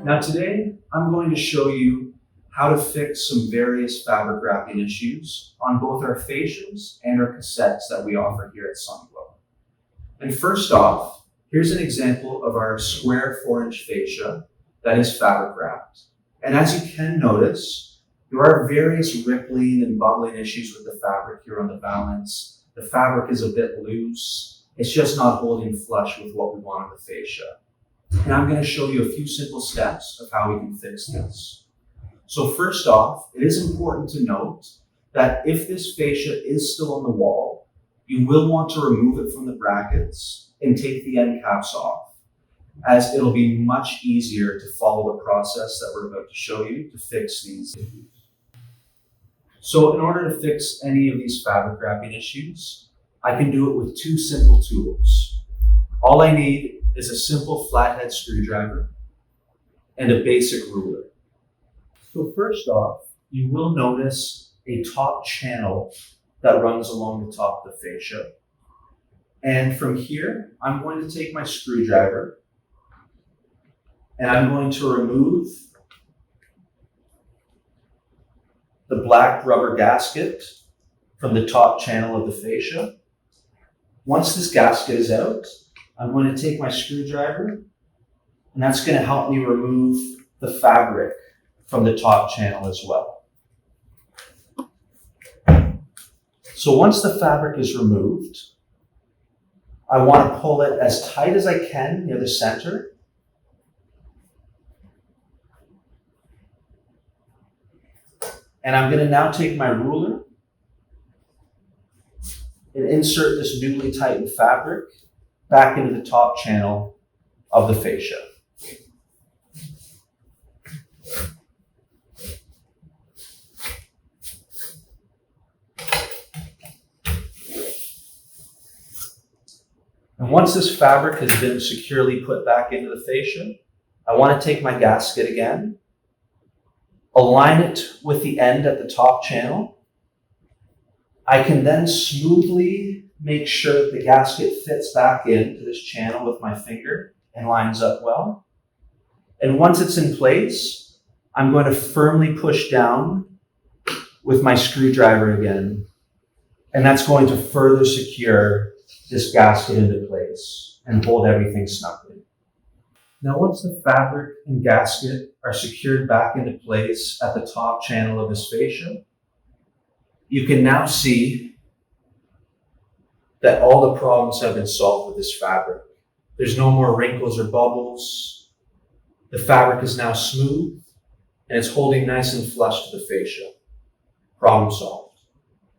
Now today, I'm going to show you how to fix some various fabric wrapping issues on both our fascias and our cassettes that we offer here at Sunnyglow. And first off, here's an example of our square 4-inch fascia that is fabric wrapped. And as you can notice, there are various rippling and bubbling issues with the fabric here on the valance. The fabric is a bit loose. It's just not holding flush with what we want on the fascia. And I'm going to show you a few simple steps of how we can fix this. So first off, it is important to note that if this fascia is still on the wall, you will want to remove it from the brackets and take the end caps off, as it'll be much easier to follow the process that we're about to show you to fix these issues. So in order to fix any of these fabric wrapping issues, I can do it with two simple tools. All I need is a simple flathead screwdriver and a basic ruler. So first off, you will notice a top channel that runs along the top of the fascia. And from here, I'm going to take my screwdriver and I'm going to remove the black rubber gasket from the top channel of the fascia. Once this gasket is out, I'm going to take my screwdriver, and that's going to help me remove the fabric from the top channel as well. So once the fabric is removed, I want to pull it as tight as I can near the center. And I'm going to now take my ruler and insert this newly tightened fabric back into the top channel of the fascia. And once this fabric has been securely put back into the fascia, I want to take my gasket again, align it with the end at the top channel. I can then smoothly make sure that the gasket fits back into this channel with my finger and lines up well. And once it's in place, I'm going to firmly push down with my screwdriver again. And that's going to further secure this gasket into place and hold everything snugly. Now, once the fabric and gasket are secured back into place at the top channel of this fascia, you can now see that all the problems have been solved with this fabric. There's no more wrinkles or bubbles. The fabric is now smooth and it's holding nice and flush to the fascia. Problem solved.